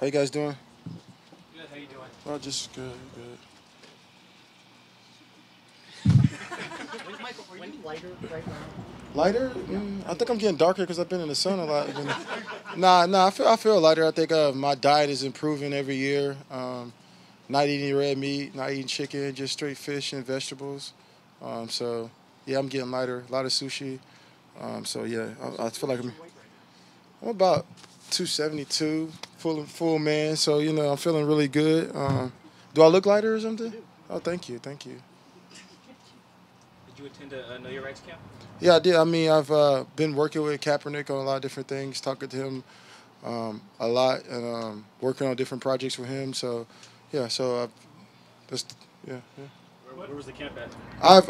How you guys doing? Good. How you doing? Well, just good, good. Michael, are you lighter right now? Lighter? I think I'm getting darker because I've been in the sun a lot. Nah. I feel lighter. I think my diet is improving every year. Not eating red meat, not eating chicken, just straight fish and vegetables. So yeah, I'm getting lighter. A lot of sushi. So yeah, I feel like I'm about 272, full man. So I'm feeling really good. Do I look lighter or something? Oh, thank you, thank you. Did you attend a Know Your Rights camp? Yeah, I did. I mean, I've been working with Kaepernick on a lot of different things, talking to him a lot, and working on different projects with him. So, yeah. So, just yeah. Where was the camp at?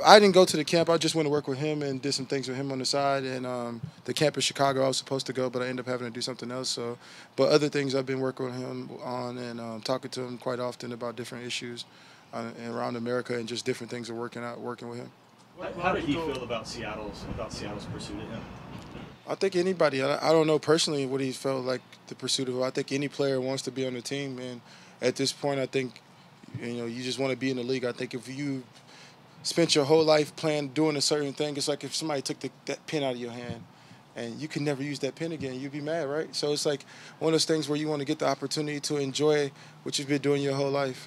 I didn't go to the camp. I just went to work with him and did some things with him on the side. And the camp in Chicago, I was supposed to go, but I ended up having to do something else. So, but other things I've been working with him on and talking to him quite often about different issues around America and just different things of working with him. How did he feel about Seattle's pursuit of him? I think anybody. I don't know personally what he felt like the pursuit of. I think any player wants to be on the team, and at this point, I think you just want to be in the league. I think if you spent your whole life playing doing a certain thing, it's like if somebody took that pen out of your hand, and you can never use that pen again, you'd be mad, right? So it's like one of those things where you want to get the opportunity to enjoy what you've been doing your whole life.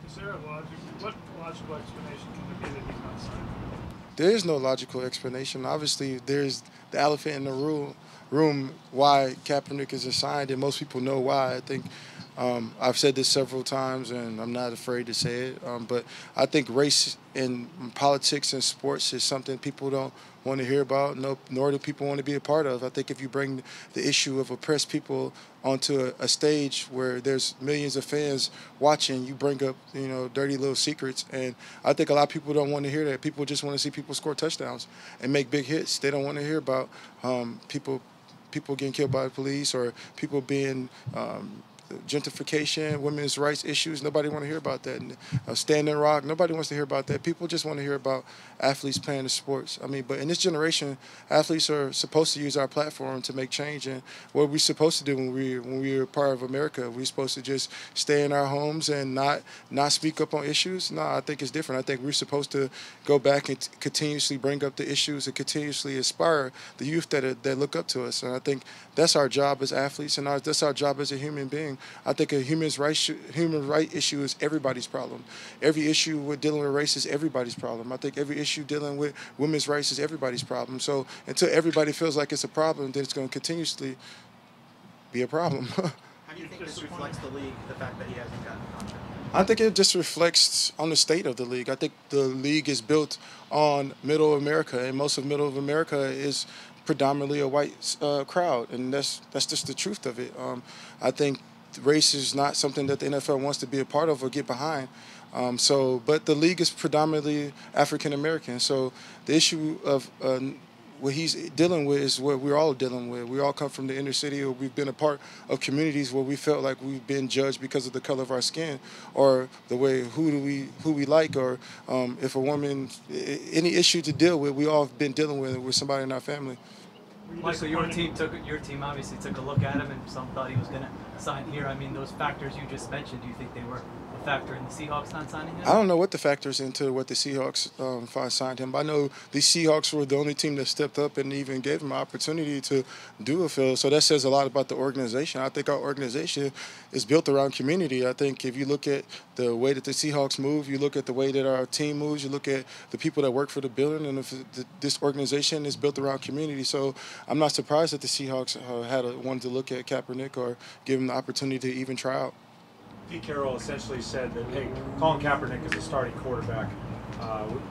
Is there what logical explanation can there be that he's not signed? There is no logical explanation. Obviously, there's the elephant in the room why Kaepernick is assigned, and most people know why. I think I've said this several times, and I'm not afraid to say it. But I think race in politics and sports is something people don't want to hear about, nor do people want to be a part of. I think if you bring the issue of oppressed people onto a stage where there's millions of fans watching, you bring up dirty little secrets, and I think a lot of people don't want to hear that. People just want to see people score touchdowns and make big hits. They don't want to hear about people getting killed by the police or people being gentrification, women's rights issues. Nobody want to hear about that. Standing Rock, nobody wants to hear about that. People just want to hear about athletes playing the sports. I mean, but in this generation, athletes are supposed to use our platform to make change. And what we're supposed to do when we're part of America, we're supposed to just stay in our homes and not speak up on issues. No, I think it's different. I think we're supposed to go back and continuously bring up the issues and continuously inspire the youth that look up to us. And I think that's our job as athletes, and that's our job as a human being. I think a human right issue is everybody's problem. Every issue with dealing with race is everybody's problem. I think every issue dealing with women's rights is everybody's problem. So until everybody feels like it's a problem, then it's going to continuously be a problem. How do you think this reflects the league, the fact that he hasn't gotten a contract? I think it just reflects on the state of the league. I think the league is built on middle America, and most of middle of America is predominantly a white crowd, and that's just the truth of it. I think race is not something that the NFL wants to be a part of or get behind. But the league is predominantly African American. So the issue of what he's dealing with is what we're all dealing with. We all come from the inner city, or we've been a part of communities where we felt like we've been judged because of the color of our skin, or the way who we like, or if a woman, any issue to deal with, we all have been dealing with somebody in our family. Michael, your team obviously took a look at him, and some thought he was going to sign here. I mean, those factors you just mentioned, do you think they were a factor in the Seahawks not signing him? I don't know what the factors into what the Seahawks signed him. I know the Seahawks were the only team that stepped up and even gave him an opportunity to do a field. So that says a lot about the organization. I think our organization is built around community. I think if you look at the way that the Seahawks move, you look at the way that our team moves, you look at the people that work for the building, and this organization is built around community. So I'm not surprised that the Seahawks wanted to look at Kaepernick or give him the opportunity to even try out. Pete Carroll essentially said that, hey, Colin Kaepernick is a starting quarterback.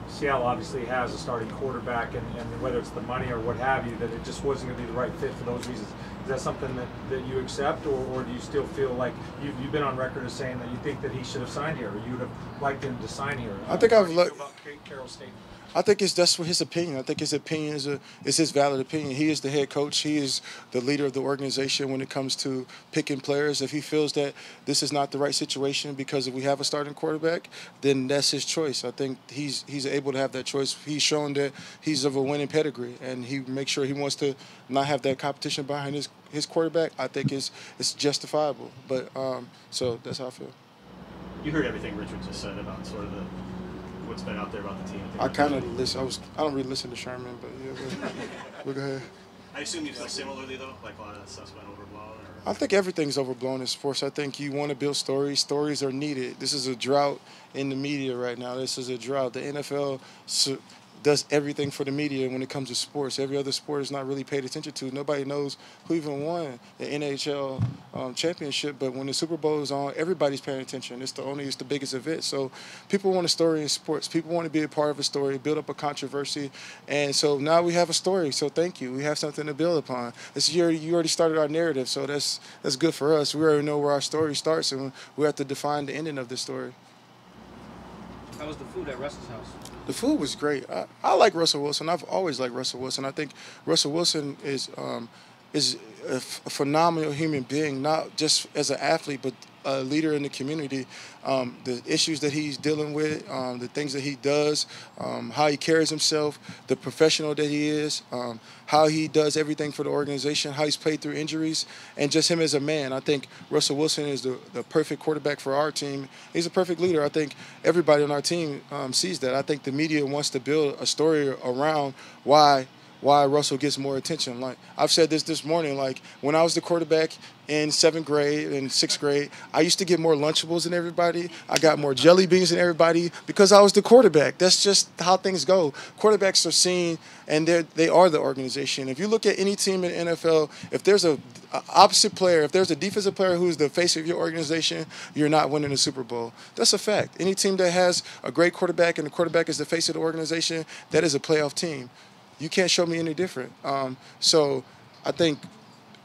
Seattle obviously has a starting quarterback, and whether it's the money or what have you, that it just wasn't going to be the right fit for those reasons. Is that something that you accept, or do you still feel like you've been on record as saying that you think that he should have signed here, or you would have liked him to sign here? I think I've about Pete Carroll's statement. I think that's what his opinion. I think his opinion is his valid opinion. He is the head coach. He is the leader of the organization when it comes to picking players. If he feels that this is not the right situation because if we have a starting quarterback, then that's his choice. I think he's able to have that choice. He's shown that he's of a winning pedigree, and he makes sure he wants to not have that competition behind his quarterback. I think it's justifiable. But so that's how I feel. You heard everything Richard just said about sort of what's been out there about the team. I kind of listen. I don't really listen to Sherman, but yeah. But go ahead. I assume you feel similarly though, like a lot of that stuff's been overblown. I think everything's overblown in sports. I think you want to build stories. Stories are needed. This is a drought in the media right now. This is a drought. The NFL does everything for the media when it comes to sports. Every other sport is not really paid attention to. Nobody knows who even won the NHL championship, but when the Super Bowl is on, everybody's paying attention. It's the biggest event. So people want a story in sports. People want to be a part of a story, build up a controversy, and so now we have a story. So thank you. We have something to build upon. This year you already started our narrative, so that's good for us. We already know where our story starts, and we have to define the ending of the story. How was the food at Russell's house? The food was great. I like Russell Wilson. I've always liked Russell Wilson. I think Russell Wilson is a phenomenal human being, not just as an athlete, but a leader in the community. The issues that he's dealing with, the things that he does, how he carries himself, the professional that he is, how he does everything for the organization, how he's played through injuries, and just him as a man. I think Russell Wilson is the perfect quarterback for our team. He's a perfect leader. I think everybody on our team sees that. I think the media wants to build a story around why Russell gets more attention. Like I've said this morning, like when I was the quarterback in 7th grade and 6th grade, I used to get more Lunchables than everybody. I got more jelly beans than everybody because I was the quarterback. That's just how things go. Quarterbacks are seen, and they are the organization. If you look at any team in the NFL, if there's a opposite player, if there's a defensive player who's the face of your organization, you're not winning the Super Bowl. That's a fact. Any team that has a great quarterback and the quarterback is the face of the organization, that is a playoff team. You can't show me any different. So I think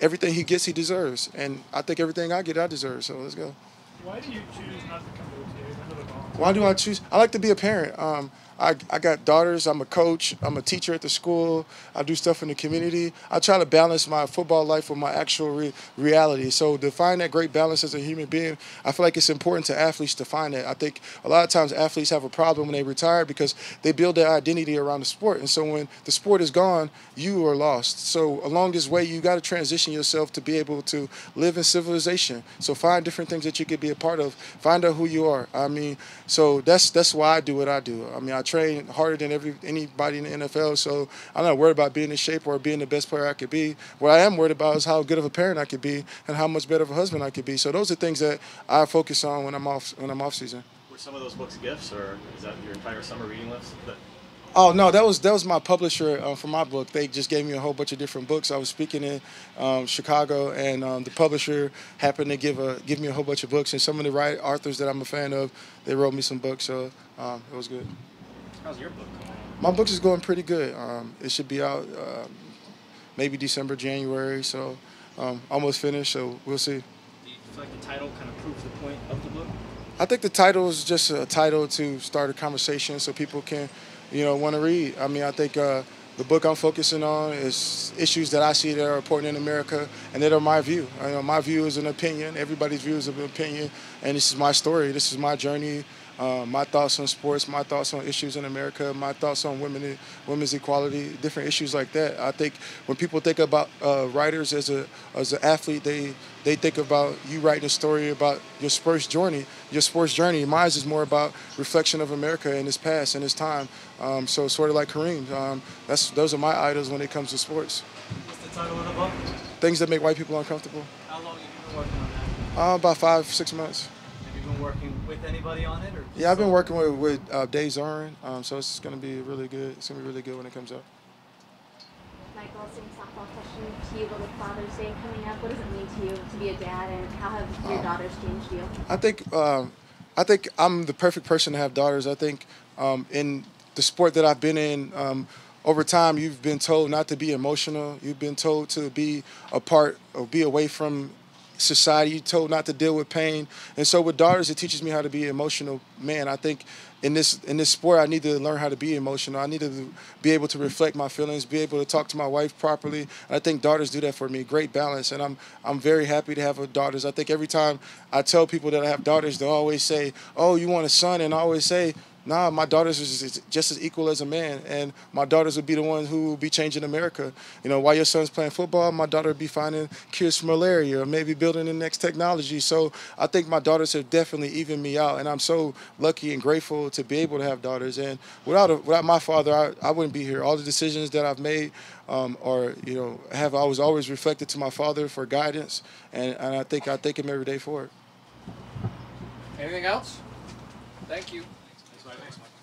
everything he gets, he deserves. And I think everything I get, I deserve. So let's go. Why do you choose not to come to the team? Why do I choose? I like to be a parent. I got daughters. I'm a coach. I'm a teacher at the school. I do stuff in the community. I try to balance my football life with my actual reality. So to find that great balance as a human being, I feel like it's important to athletes to find that. I think a lot of times athletes have a problem when they retire because they build their identity around the sport. And so when the sport is gone, you are lost. So along this way, you got to transition yourself to be able to live in civilization. So find different things that you could be a part of. Find out who you are. I mean, so that's why I do what I do. I mean, I train harder than anybody in the NFL, so I'm not worried about being in shape or being the best player I could be. What I am worried about is how good of a parent I could be and how much better of a husband I could be. So those are things that I focus on when I'm off season. Were some of those books gifts, or is that your entire summer reading list? Oh no, that was my publisher for my book. They just gave me a whole bunch of different books. I was speaking in Chicago, and the publisher happened to give me a whole bunch of books. And some of the authors that I'm a fan of, they wrote me some books, so it was good. How's your book going? My book is going pretty good. It should be out maybe December, January, so almost finished. So we'll see. Do you feel like the title kind of proves the point of the book? I think the title is just a title to start a conversation so people can, want to read. I mean, I think the book I'm focusing on is issues that I see that are important in America, and that are my view. My view is an opinion. Everybody's view is an opinion, and this is my story. This is my journey. My thoughts on sports, my thoughts on issues in America, my thoughts on women's equality, different issues like that. I think when people think about writers as an athlete, they think about you writing a story about your sports journey. Mine is more about reflection of America in its past and its time. So sort of like Kareem. Those are my idols when it comes to sports. What's the title of the book? Things that make white people uncomfortable. How long have you been working on that? About 5-6 months. Have you been working with anybody on it? Or Yeah, I've been working with Dave Zorin, so it's going to be really good. It's going to be really good when it comes out. Michael, same softball question to you, but with Father's Day coming up, what does it mean to you to be a dad, and how have your daughters changed you? I think I'm the perfect person to have daughters. I think in the sport that I've been in, over time you've been told not to be emotional. You've been told to be apart or be away from society, you're told not to deal with pain. And so with daughters, it teaches me how to be an emotional man. I think in this sport, I need to learn how to be emotional. I need to be able to reflect my feelings, be able to talk to my wife properly. And I think daughters do that for me, great balance. And I'm very happy to have daughters. I think every time I tell people that I have daughters, they'll always say, "Oh, you want a son?" And I always say, "Nah, my daughters is just as equal as a man, and my daughters would be the ones who will be changing America. You know, while your son's playing football, my daughter would be finding cures for malaria or maybe building the next technology." So I think my daughters have definitely evened me out, and I'm so lucky and grateful to be able to have daughters. And without my father, I wouldn't be here. All the decisions that I've made I was always reflected to my father for guidance, and I thank him every day for it. Anything else? Thank you. Thanks, Mike.